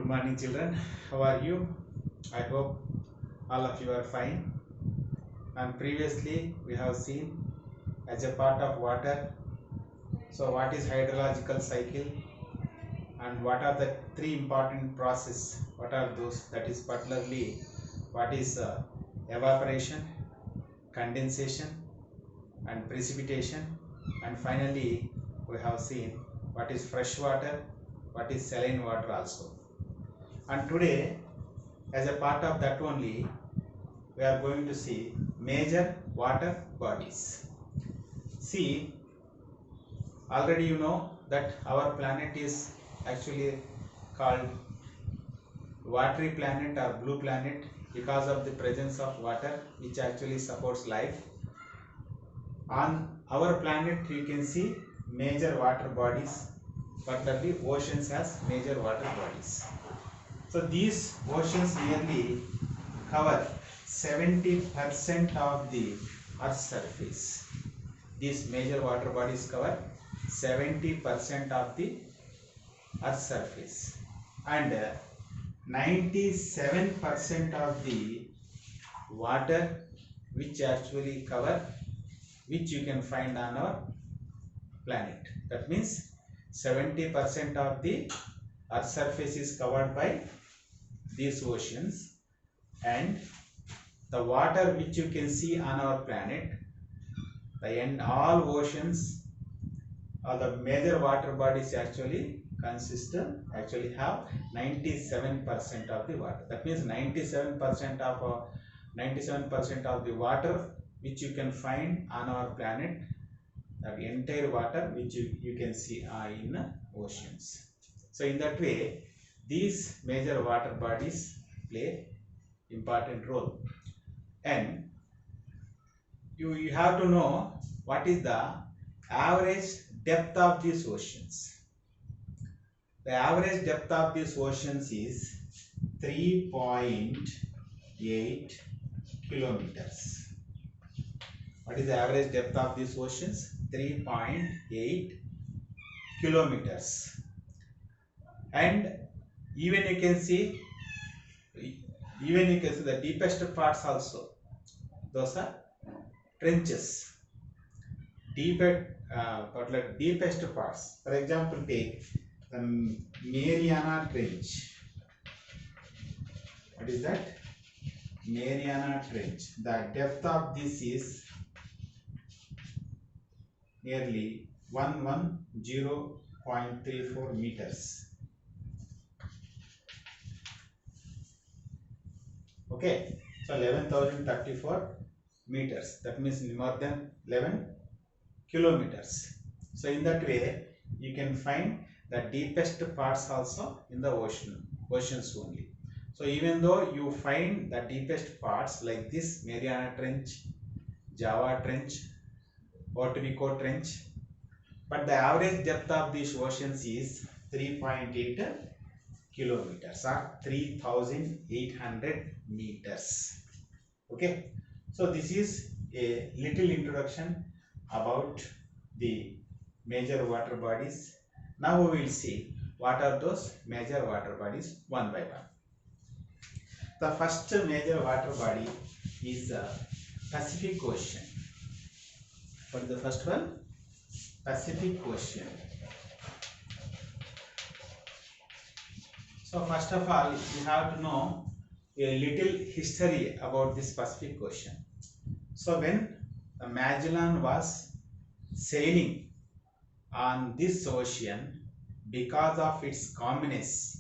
Good morning, children. How are you? I hope all of you are fine. And previously we have seen as a part of water. So what is hydrological cycle and what are the three important processes? What are those? That is particularly what is evaporation, condensation and precipitation, and finally we have seen what is fresh water, what is saline water also. And today, as a part of that only, we are going to see major water bodies. See, already you know that our planet is actually called watery planet or blue planet because of the presence of water, which actually supports life. On our planet you can see major water bodies, particularly oceans has major water bodies. So these oceans nearly cover 70% of the Earth's surface. These major water bodies cover 70% of the Earth's surface, and 97% of the water which actually cover, which you can find on our planet. That means 70% of the Earth's surface is covered by these oceans, and the water which you can see on our planet, all oceans or the major water bodies actually have 97% of the water. That means 97% of the water which you can find on our planet, the entire water which you can see in oceans. So in that way, these major water bodies play important role, and you have to know what is the average depth of these oceans. The average depth of these oceans is 3.8 kilometers. What is the average depth of these oceans? 3.8 kilometers. And even you can see the deepest parts also. Those are trenches. Deepest parts. For example, take the Mariana Trench. What is that? Mariana Trench. The depth of this is nearly 110.34 meters. Okay, so 11,034 meters. That means more than 11 kilometers. So in that way, you can find the deepest parts also in the oceans only. So even though you find the deepest parts like this Mariana Trench, Java Trench, Ortevico Trench, but the average depth of these oceans is 3.8 kilometers or 3,800 meters. Okay, so this is a little introduction about the major water bodies. Now we will see what are those major water bodies one by one. The first major water body is the Pacific Ocean. What is the first one? Pacific Ocean. So first of all, you have to know a little history about this Pacific Ocean. So when Magellan was sailing on this ocean, because of its calmness,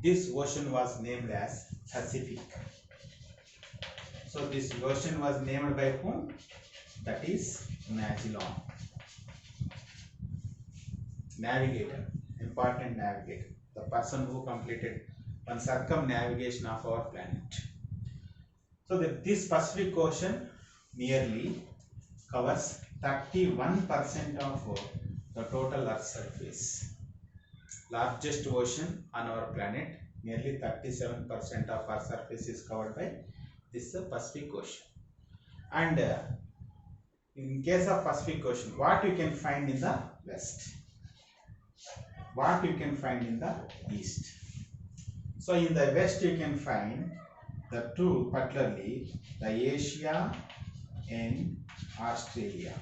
this ocean was named as Pacific. So this ocean was named by whom? That is Magellan. Navigator, important navigator, the person who completed one circumnavigation of our planet. So this Pacific Ocean nearly covers 31% of the total Earth surface. Largest ocean on our planet, nearly 37% of our surface is covered by this Pacific Ocean. And in case of Pacific Ocean, what you can find in the west? What you can find in the east? So in the west you can find the two, particularly the Asia and Australia.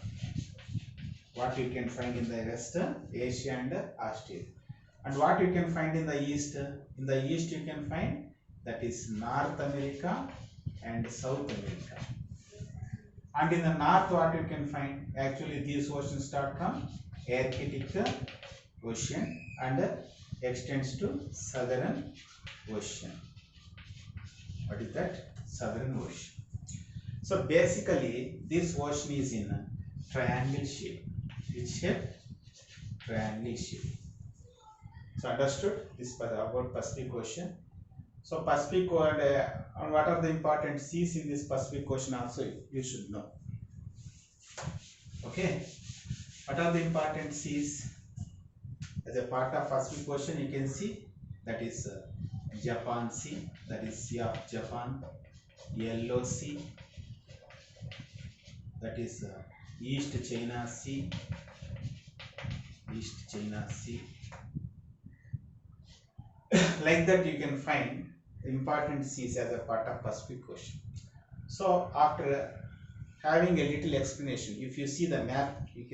What you can find in the west, Asia and Australia. And what you can find in the east? In the east you can find that is North America and South America. And in the north what you can find? Actually these oceans start from Arctic Ocean and extends to Southern Ocean. What is that? Southern Ocean. So basically this ocean is in a triangle shape. Which shape? Triangle shape. So understood this about Pacific Ocean. So Pacific and what are the important seas in this Pacific Ocean also you should know. Okay. What are the important seas? As a part of Pacific Ocean you can see that is Japan Sea, that is Sea of Japan, Yellow Sea, that is East China Sea, East China Sea. Like that you can find important seas as a part of Pacific Ocean. So after having a little explanation, if you see the map you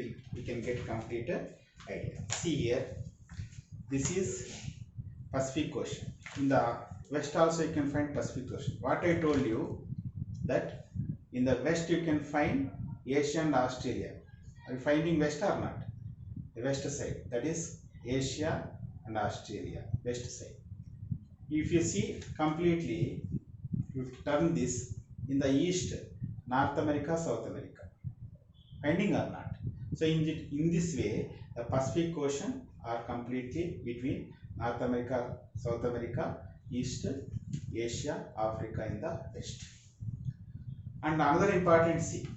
can get complete idea. See here, this is Pacific Ocean. In the west also you can find Pacific Ocean. What I told you that in the west you can find Asia and Australia. Are you finding west or not? The west side, that is Asia and Australia, west side. If you see completely, you turn this in the east, North America, South America. Finding or not? So in this way, the Pacific Ocean are completely between North America, South America, East, Asia, Africa in the west. And another important sea,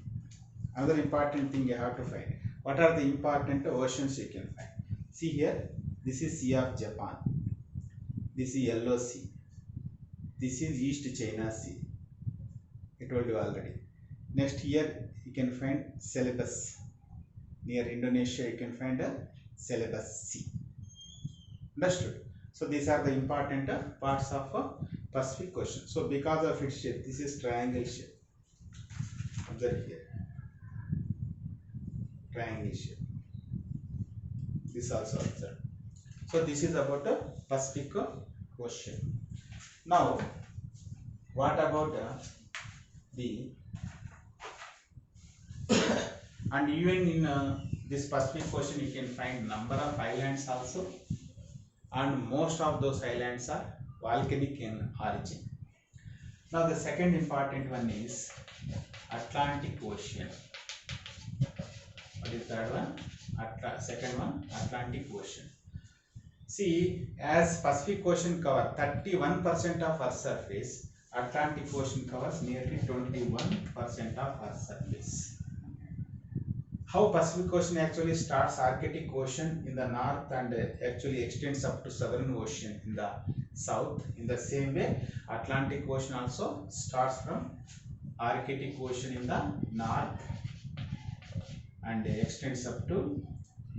another important thing you have to find. What are the important oceans you can find? See here, this is Sea of Japan. This is Yellow Sea. This is East China Sea. I told you already. Next here you can find Celebes. Near Indonesia you can find a Celebes Sea. Understood? So these are the important parts of Pacific Ocean. So because of its shape, this is triangle shape. Observe here. Triangle shape. This also observed. So this is about the Pacific Ocean. Now, what about the and even in this Pacific Ocean you can find number of islands also, and most of those islands are volcanic in origin. Now the second important one is Atlantic Ocean. What is third one? Second one, Atlantic Ocean. See, as Pacific Ocean covers 31% of Earth's surface, Atlantic Ocean covers nearly 21% of Earth's surface. How Pacific Ocean actually starts Arctic Ocean in the north and actually extends up to Southern Ocean in the south. In the same way, Atlantic Ocean also starts from Arctic Ocean in the north and extends up to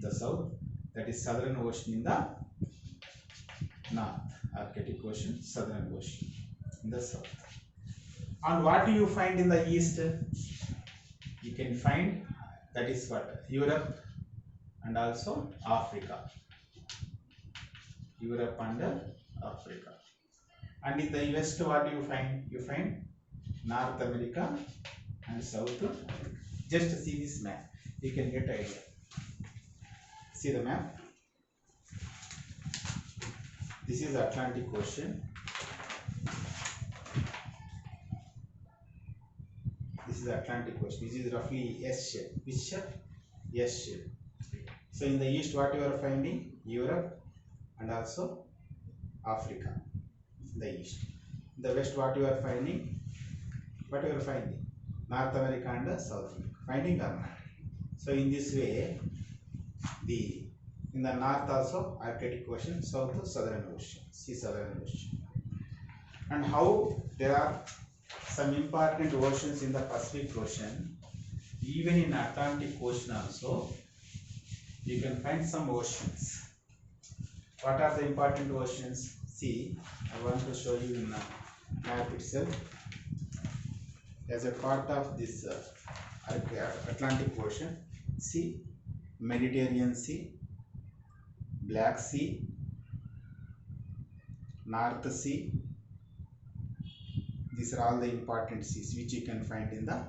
the south, that is Southern Ocean in the north, Arctic Ocean, Southern Ocean in the south. And what do you find in the east? You can find, that is what? Europe and also Africa. Europe and Africa. And in the west, what do you find? You find North America and South America. Just see this map, you can get an idea. See the map. This is Atlantic Ocean. This is Atlantic Ocean. This is roughly S shape. Which shape? S shape. So in the east, what you are finding? Europe and also Africa. In the east. In the west, what you are finding? What you are finding? North America and South America. Finding or not? So in this way, in the north also Arctic Ocean, south Southern Ocean. See Southern Ocean. And how there are some important oceans in the Pacific Ocean, even in Atlantic Ocean also you can find some oceans. What are the important oceans? See, I want to show you in the map itself. As a part of this Atlantic Ocean, see, Mediterranean Sea, Black Sea, North Sea. These are all the important seas which you can find in the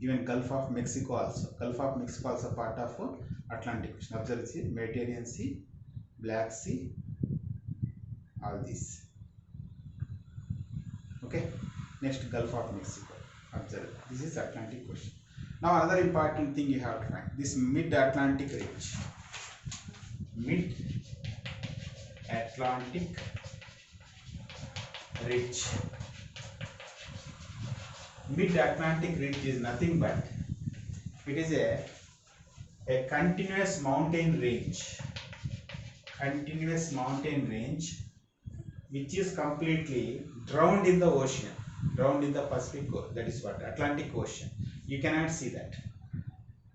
even Gulf of Mexico also. Gulf of Mexico also part of Atlantic Ocean. Observe, see, Mediterranean Sea, Black Sea, all these. Okay. Next, Gulf of Mexico. Observe, this is Atlantic Ocean. Now another important thing you have to find, this Mid-Atlantic Ridge. Mid-Atlantic Ridge. Mid-Atlantic Ridge is nothing but, it is a continuous mountain range. Continuous mountain range which is completely drowned in the ocean. Drowned in the Pacific, that is what, Atlantic Ocean. You cannot see that.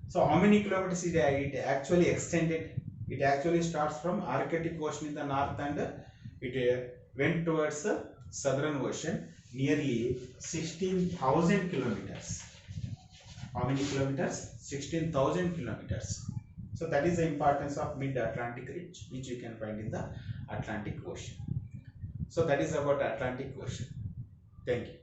So how many kilometers is it actually extended? It actually starts from Arctic Ocean in the north and it went towards the Southern Ocean, nearly 16,000 kilometers. How many kilometers? 16,000 kilometers. So that is the importance of Mid-Atlantic Ridge, which you can find in the Atlantic Ocean. So that is about Atlantic Ocean. Thank you.